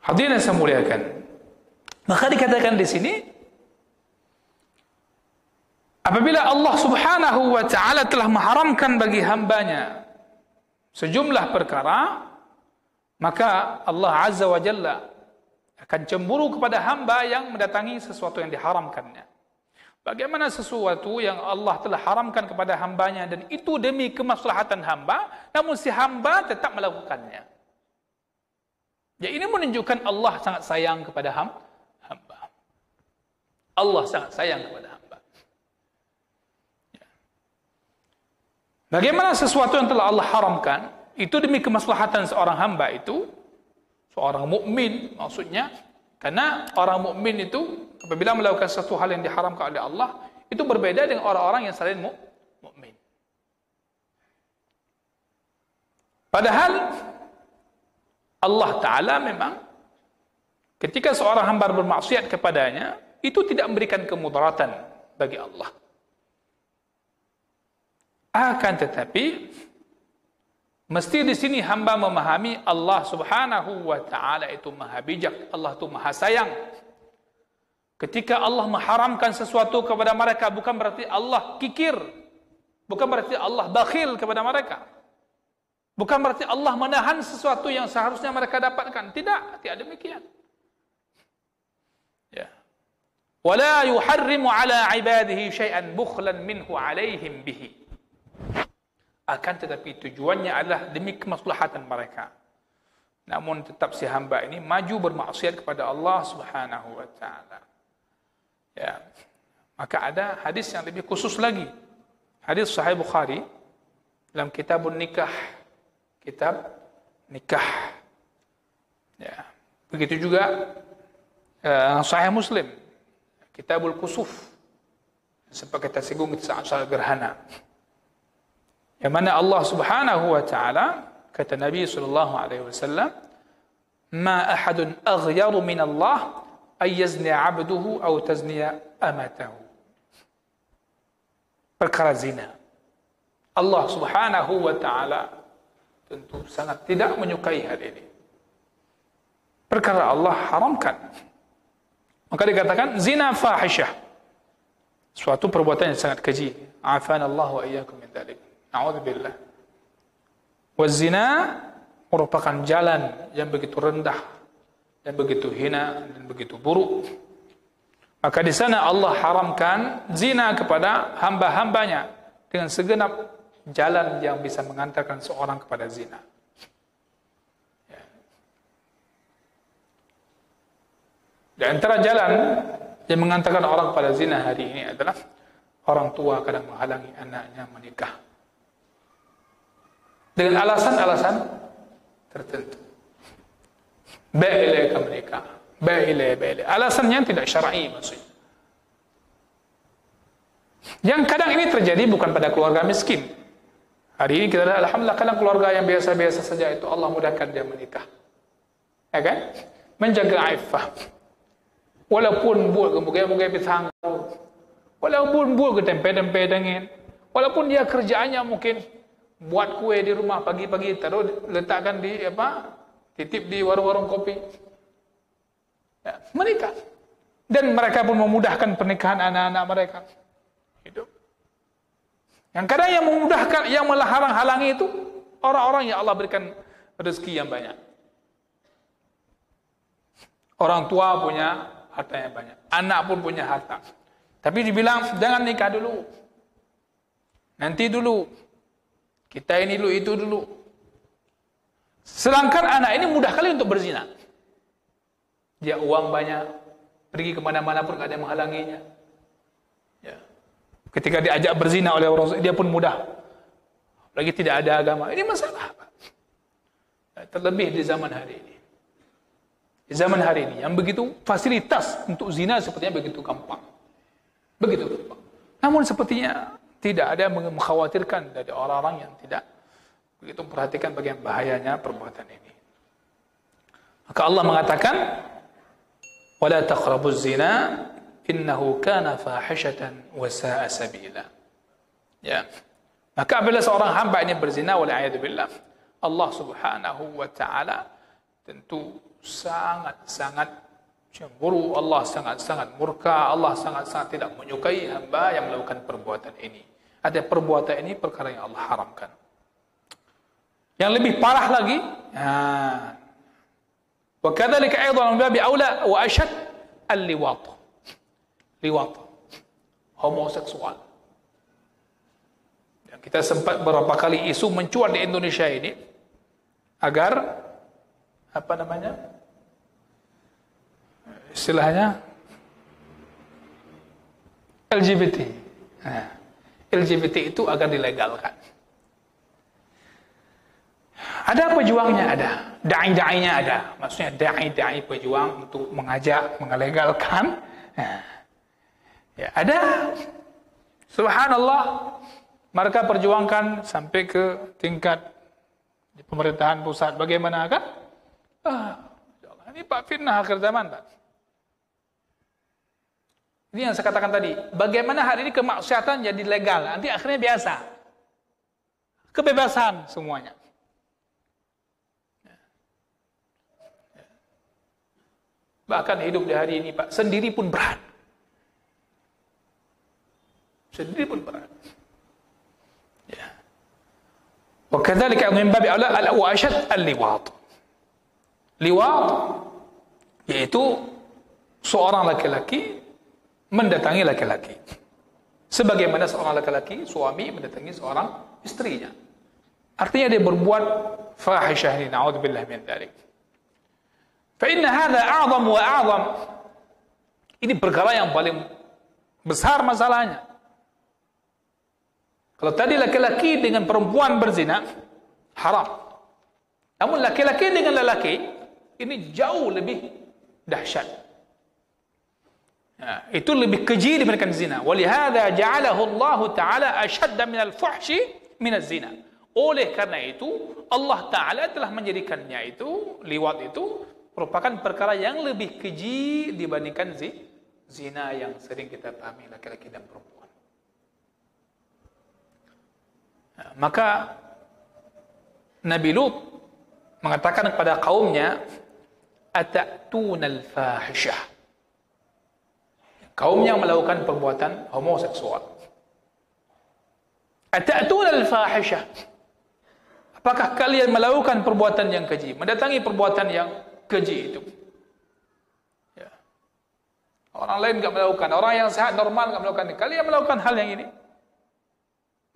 Hadirin yang saya muliakan, maka dikatakan di sini, apabila Allah Subhanahu wa ta'ala telah mengharamkan bagi hambanya sejumlah perkara, maka Allah Azza wa Jalla akan cemburu kepada hamba yang mendatangi sesuatu yang diharamkannya. Bagaimana sesuatu yang Allah telah haramkan kepada hambanya dan itu demi kemaslahatan hamba, namun si hamba tetap melakukannya. Ya, ini menunjukkan Allah sangat sayang kepada hamba. Allah sangat sayang kepada hamba. Ya. Bagaimana sesuatu yang telah Allah haramkan itu demi kemaslahatan seorang hamba itu, seorang mukmin maksudnya, karena orang mukmin itu apabila melakukan sesuatu hal yang diharamkan oleh Allah, itu berbeda dengan orang-orang yang selain mukmin. Padahal Allah Ta'ala memang ketika seorang hamba bermaksiat kepadanya, itu tidak memberikan kemudaratan bagi Allah. Akan tetapi mesti di sini hamba memahami Allah Subhanahu wa ta'ala itu maha bijak, Allah itu maha sayang. Ketika Allah mengharamkan sesuatu kepada mereka, bukan berarti Allah kikir, bukan berarti Allah bakhil kepada mereka, bukan berarti Allah menahan sesuatu yang seharusnya mereka dapatkan. Tidak demikian. Ya. Wala yuharrimu ala ibadihi syai'an bukhlan minhu alaihim bihi. Akan tetapi tujuannya adalah demi kemaslahatan mereka. Namun tetap si hamba ini maju bermaksiat kepada Allah Subhanahu wa ta'ala. Ya. Maka ada hadis yang lebih khusus lagi. Hadis Sahih Bukhari dalam kitabun nikah. Kitab nikah. Ya. Begitu juga Sahih Muslim. Kitabul Kusuf. Seperti kita singgung saat gerhana. Yang mana Allah Subhanahu wa ta'ala kata Nabi sallallahu alaihi wasallam, "Ma ahadun aghyaru min Allah ay yazni 'abduhu aw tazni amatahu." Perkara zina. Allah Subhanahu wa ta'ala tentu sangat tidak menyukai hal ini. Perkara Allah haramkan. Maka dikatakan zina fahisyah. Suatu perbuatan yang sangat keji. Afanallahu wa iyyakum min dzalik. A'udzubillah. Wazina merupakan jalan yang begitu rendah dan begitu hina dan begitu buruk. Maka di sana Allah haramkan zina kepada hamba-hambanya dengan segenap jalan yang bisa mengantarkan seorang kepada zina. Ya. Di antara jalan yang mengantarkan orang kepada zina hari ini adalah orang tua kadang menghalangi anaknya menikah dengan alasan-alasan tertentu. Ba'ilai menikah. Ba'ilai. Alasannya tidak syar'i maksudnya. Yang kadang ini terjadi bukan pada keluarga miskin. Hari ini kita lihat, alhamdulillah, kadang keluarga yang biasa-biasa saja itu Allah mudahkan dia menikah. Ya kan? Menjaga aifah. Walaupun buat kemudian pisang. Walaupun buat ke tempe-tempe dingin. Walaupun dia kerjaannya mungkin buat kue di rumah pagi-pagi, taruh letakkan di titip di warung-warung kopi. Ya, menikah. Dan mereka pun memudahkan pernikahan anak-anak mereka. Hidup. Yang kadang yang memudahkan, yang menghalang-halangi itu orang-orang yang Allah berikan rezeki yang banyak. Orang tua punya harta yang banyak, anak pun punya harta. Tapi dibilang jangan nikah dulu. Nanti dulu. Kita ini dulu, itu dulu. Sedangkan anak ini mudah kali untuk berzina. Dia uang banyak, pergi kemana-mana pun tidak ada yang menghalanginya. Ya. Ketika diajak berzina oleh orang, dia pun mudah. Lagi tidak ada agama. Ini masalah. Terlebih di zaman hari ini. Di zaman hari ini, yang begitu fasilitas untuk zina sepertinya begitu gampang. Begitu gampang. Namun sepertinya tidak ada yang mengkhawatirkan dari orang-orang yang tidak begitu memperhatikan bagaimana bahayanya perbuatan ini. Maka Allah mengatakan, "Wala taqrabuz zina, innahu kana fahishatan wa sa'a sabila." Ya. Maka apabila seorang hamba ini berzina, wal a'yadu billah, Allah Subhanahu wa ta'ala tentu sangat-sangat cemburu, Allah sangat-sangat murka, Allah sangat-sangat tidak menyukai hamba yang melakukan perbuatan ini. Ada perbuatan ini perkara yang Allah haramkan. Yang lebih parah lagi, wa kadzalika aidan min babi aula wa ashad al-liwat. Liwat, homoseksual. Dan kita sempat beberapa kali isu mencuat di Indonesia ini agar apa namanya? Istilahnya LGBT. LGBT itu agar dilegalkan. Ada pejuangnya, ada. Dai-dainya ada. Maksudnya dai-dai pejuang untuk mengajak, melegalkan. Ya, ada. Subhanallah. Mereka perjuangkan sampai ke tingkat di pemerintahan pusat. Bagaimana kan? Ini Pak fitnah akhir zaman, Pak. Ini yang saya katakan tadi. Bagaimana hari ini kemaksiatan jadi legal, nanti akhirnya biasa. Kebebasan semuanya. Bahkan hidup di hari ini, Pak, sendiri pun berat. Sendiri pun berat. Ya. Wa kadzalika min babi aula wa ashad al-liwat. Liwat yaitu seorang laki-laki mendatangi laki-laki. Sebagaimana seorang laki-laki, suami mendatangi seorang istrinya. Artinya dia berbuat fahisyah ini, na'udzubillah min dzalik. Fa inna hadza a'zam wa a'zam. Ini perkara yang paling besar masalahnya. Kalau tadi laki-laki dengan perempuan berzina haram. Namun laki-laki dengan lelaki ini jauh lebih dahsyat. Ya, itu lebih keji dibandingkan zina. Walihada ja'alahu Allah Ta'ala ashadda minal fuhshi minaz zina. Oleh karena itu Allah Ta'ala telah menjadikannya itu, liwat itu merupakan perkara yang lebih keji dibandingkan zina yang sering kita pahami laki-laki dan perempuan. Ya, maka Nabi Lut mengatakan kepada kaumnya, ata'tunal fahishah. Kaum yang melakukan perbuatan homoseksual. Ata'tunal fahishah. Apakah kalian melakukan perbuatan yang keji, mendatangi perbuatan yang keji itu? Ya. Orang lain enggak melakukan, orang yang sehat normal enggak melakukan. Kalian melakukan hal yang ini.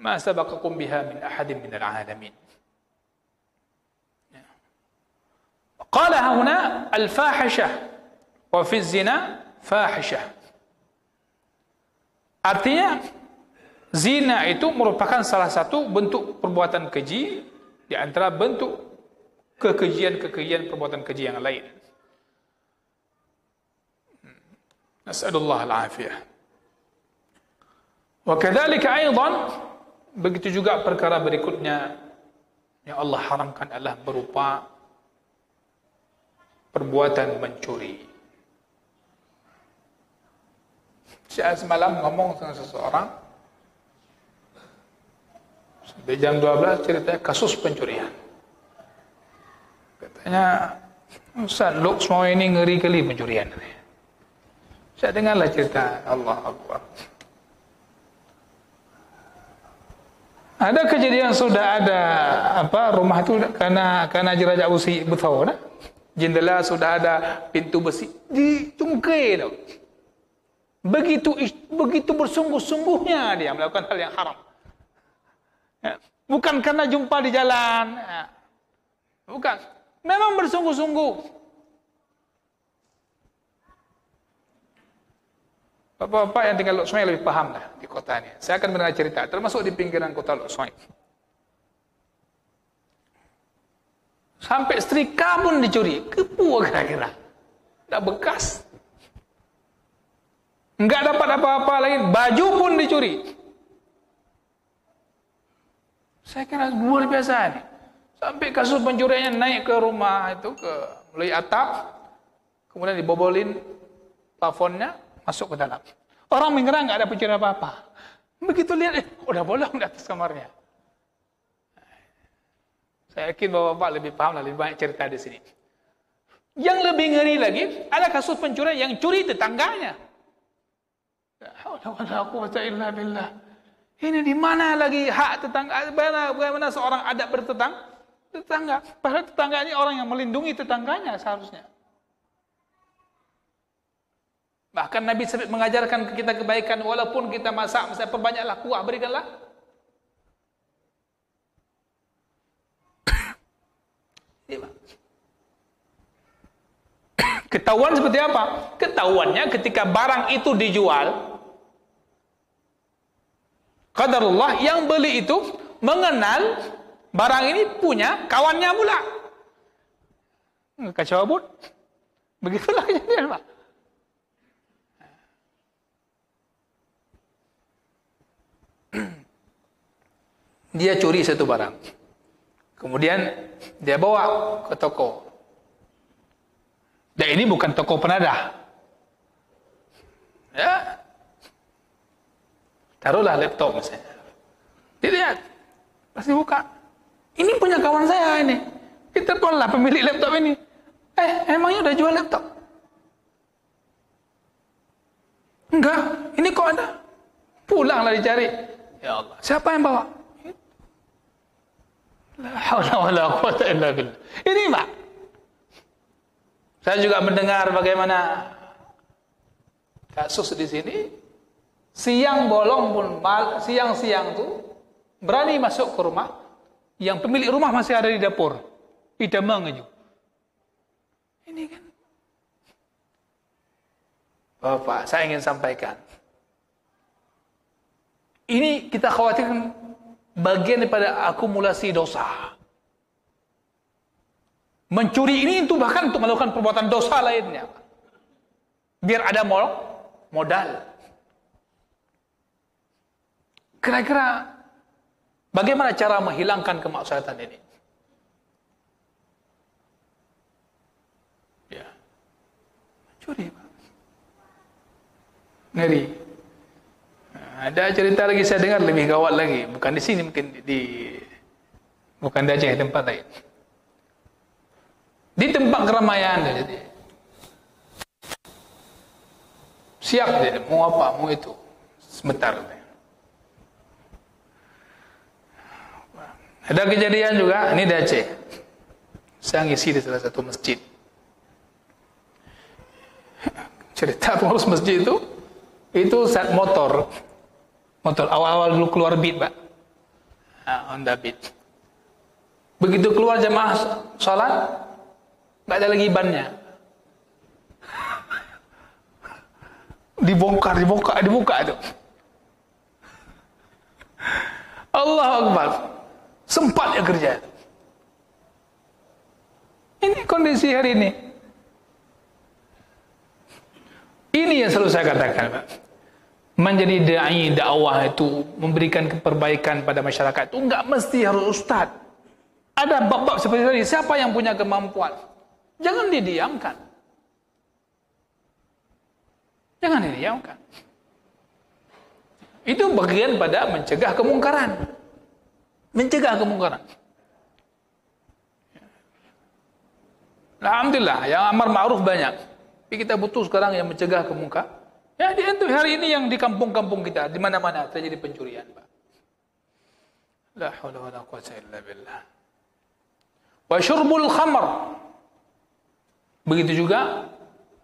Ma sabaqakum biha min ahadin minal alamin. قال هنا الفاحشة وفي الزنا فاحشة. Artinya zina itu merupakan salah satu bentuk perbuatan keji di antara bentuk kekejian perbuatan keji yang lain. Nas'alullah al-afiyah. Wa kadzalika aidan, begitu juga perkara berikutnya yang Allah haramkan adalah berupa perbuatan mencuri. Saya semalam ngomong dengan seseorang sampai jam 12 ceritanya kasus pencurian. Katanya, Ustaz, Luk semua ini ngeri kali pencurian. Saya dengarlah cerita. Allah Akbar. Ada kejadian sudah ada rumah itu karena jerajak besi betul, jendela sudah ada pintu besi dicungkai tau. Begitu bersungguh-sungguhnya dia melakukan hal yang haram. Ya. Bukan karena jumpa di jalan. Ya. Bukan. Memang bersungguh-sungguh. Bapak-bapak yang tinggal Lok Sungai lebih paham lah di kota ini. Saya akan mendengar cerita, termasuk di pinggiran kota Lok Sungai. Sampai setrika pun dicuri. Kepu kira-kira. Tak bekas. Enggak dapat apa-apa lagi. Baju pun dicuri. Saya kira luar biasa nih. Sampai kasus pencuriannya naik ke rumah itu, melalui atap. Kemudian dibobolin plafonnya, masuk ke dalam. Orang mengira enggak ada pencurian apa-apa. Begitu lihat, udah bolong di atas kamarnya. Saya yakin bapak-bapak lebih paham, lebih banyak cerita di sini. Yang lebih ngeri lagi, ada kasus pencurian yang curi tetangganya. La haula wala quwwata illa billah. Ini di mana lagi hak tetangga? Bagaimana seorang adab bertetangga? Padahal tetangga ini orang yang melindungi tetangganya seharusnya. Bahkan Nabi mengajarkan kita kebaikan, walaupun kita masak, misalnya perbanyaklah kuah, berikanlah. Ketahuan seperti apa? Ketahuannya ketika barang itu dijual, qadarullah yang beli itu mengenal barang ini punya kawannya pula. Kacau abut. Begitulah kejadian, Pak. Dia curi satu barang, kemudian dia bawa ke toko. Dan ini bukan toko penadah. Ya, taruhlah laptop misalnya. Dia lihat, pasti buka. Ini punya kawan saya ini. Kita telepon lah pemilik laptop ini. Emangnya udah jual laptop? Enggak, ini kok ada. Pulanglah dicari. Ya Allah, siapa yang bawa? La haula wala quwwata illa billah. Ini, Pak. Saya juga mendengar bagaimana kasus di sini. Siang bolong pun, siang-siang tuh berani masuk ke rumah, yang pemilik rumah masih ada di dapur, idamang aja. Ini kan, Bapak, saya ingin sampaikan, ini kita khawatirkan bagian daripada akumulasi dosa. Mencuri ini itu bahkan untuk melakukan perbuatan dosa lainnya, biar ada modal. Kira-kira bagaimana cara menghilangkan kemaksiatan ini? Ya, mencuri, Pak. Ngeri. Ada cerita lagi saya dengar lebih gawat lagi, bukan di sini, mungkin bukan di Aceh, tempat lain. Di tempat keramaian, siap dia, mau apa, mau itu, sebentar. Ada kejadian juga, ini di Aceh. Saya ngisi di salah satu masjid. Cerita pengurus masjid itu saat motor awal-awal dulu keluar Beat, Pak. Honda Beat. Begitu keluar jamaah sholat, nggak ada lagi bannya. Dibongkar itu. Allahu Akbar. Sempat ya kerja. Ini kondisi hari ini. Ini yang selalu saya katakan, Pak. Menjadi dai dakwah itu, memberikan perbaikan pada masyarakat itu enggak mesti harus ustaz. Ada bab-bab seperti tadi, siapa yang punya kemampuan? Jangan didiamkan. Jangan didiamkan. Itu bagian pada mencegah kemungkaran. Alhamdulillah, yang amar ma'ruf banyak. Tapi kita butuh sekarang yang mencegah kemungkaran. Ya, di hari ini yang di kampung-kampung kita, di mana-mana terjadi pencurian, Pak. La haula wala quwwata illa billah. Wa syurbul khamr. Begitu juga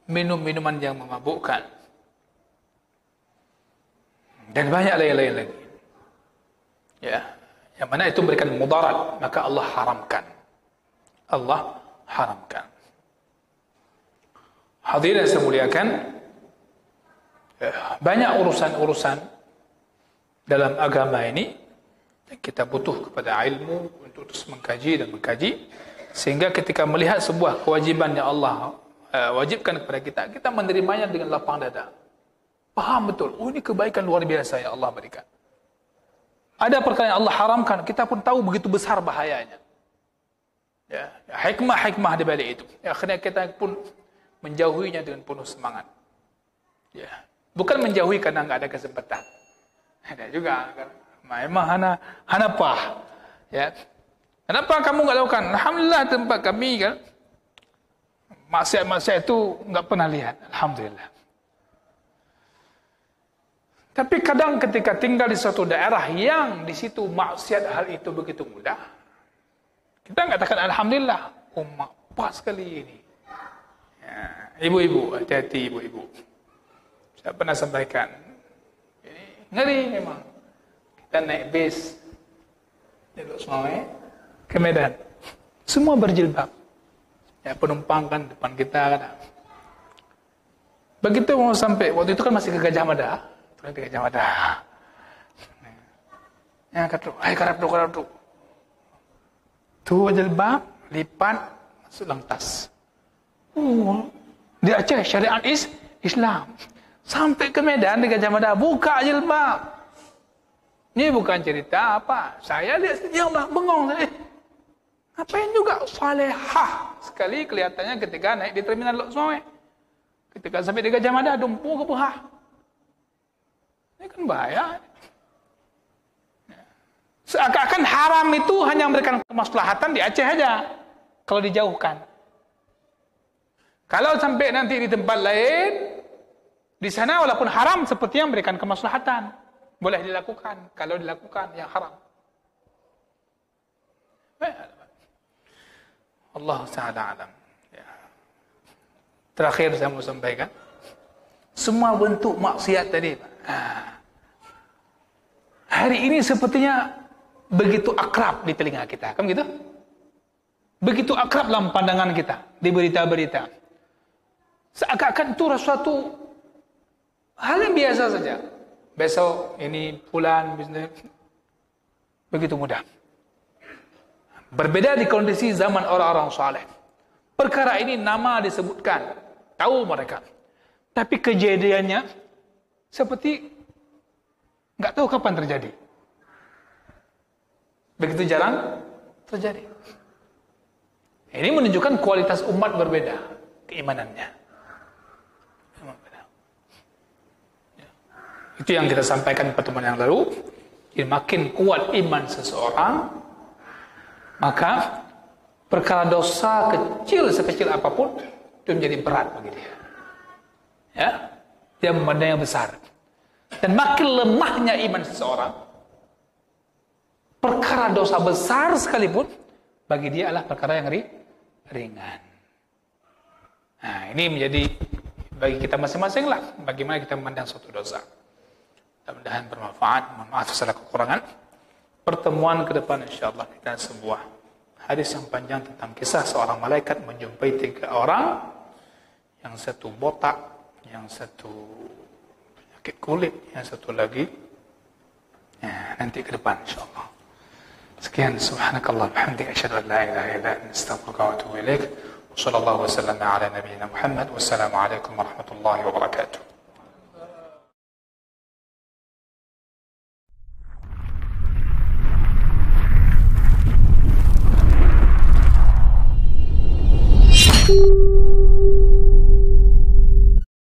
minum-minuman yang memabukkan. Dan banyak lain-lain lagi. Ya, yang mana itu memberikan mudarat, maka Allah haramkan. Hadirin yang saya muliakan, banyak urusan-urusan dalam agama ini kita butuh kepada ilmu untuk terus mengkaji, sehingga ketika melihat sebuah kewajiban yang Allah wajibkan kepada kita, kita menerimanya dengan lapang dada. Paham betul, ini kebaikan luar biasa yang Allah berikan. Ada perkara yang Allah haramkan, kita pun tahu begitu besar bahayanya. Ya, hikmah di balik itu. Akhirnya kita pun menjauhinya dengan penuh semangat. Ya, bukan menjauhi karena enggak ada kesempatan. Ada juga kan. Memang hana pah. Ya. Kenapa kamu enggak lakukan? Alhamdulillah tempat kami kan maksiat-maksiat itu nggak pernah lihat, alhamdulillah. Tapi kadang ketika tinggal di suatu daerah yang di situ maksiat hal itu begitu mudah, kita katakan alhamdulillah, pas sekali ini. Ya, ibu-ibu, hati-hati ibu-ibu. Saya pernah sampaikan, ngeri memang. Kita naik bis, duduk semua ke Medan, semua berjilbab. Ya, penumpang kan depan kita kan. Begitu mau sampai, waktu itu kan masih ke Gajah Mada. Ke Gajah Mada. Ya, kata, hai karap tu. Tu jilbab, lipat, masuk dalam tas. Di Aceh, syariat Islam. Sampai ke Medan, di Gajah Mada, buka jilbab. Ini bukan cerita apa. Saya lihat, ya Allah, bengong. Ngapain juga? Salehah. Sekali kelihatannya ketika naik di terminal Lok Soe. Ketika sampai di Gajah Mada, dumpu ke buah. Ini kan bahaya. Seakan-akan haram itu hanya memberikan kemaslahatan di Aceh aja. Kalau dijauhkan. Kalau sampai nanti di tempat lain, di sana walaupun haram sepertinya memberikan kemaslahatan. Boleh dilakukan. Kalau dilakukan yang haram. Allah Ta'ala alam. Ya. Terakhir saya mau sampaikan. Semua bentuk maksiat tadi, Pak. Hari ini sepertinya begitu akrab di telinga kita, kan gitu? Begitu akrab dalam pandangan kita di berita-berita. Seakan-akan itu suatu hal yang biasa saja. Besok ini bulan bisnis begitu mudah. Berbeda di kondisi zaman orang-orang saleh. Perkara ini nama disebutkan, tahu mereka. Tapi kejadiannya seperti nggak tahu kapan terjadi. Begitu jarang terjadi. Ini menunjukkan kualitas umat berbeda, keimanannya. Itu yang kita sampaikan pertemuan yang lalu. Jadi makin kuat iman seseorang, maka perkara dosa kecil sekecil apapun itu menjadi berat bagi dia. Ya, dia memandang yang besar. Dan makin lemahnya iman seseorang, perkara dosa besar sekalipun bagi dia adalah perkara yang ringan. Nah, ini menjadi bagi kita masing-masing lah bagaimana kita memandang suatu dosa. Mudah-mudahan bermanfaat. Mohon maaf segala kekurangan. Pertemuan ke depan insyaallah kita sebuah hadis yang panjang tentang kisah seorang malaikat menjumpai 3 orang, yang satu botak, yang satu penyakit kulit, yang satu lagi nanti ke depan insyaallah. Sekian, subhanakallah bihamdika asyhadu an la ilaha illa anta astaghfiruka wa atubu ilaik. Wassallallahu wasallam ala nabiyyina Muhammad. Wassalamu alaikum warahmatullahi wabarakatuh.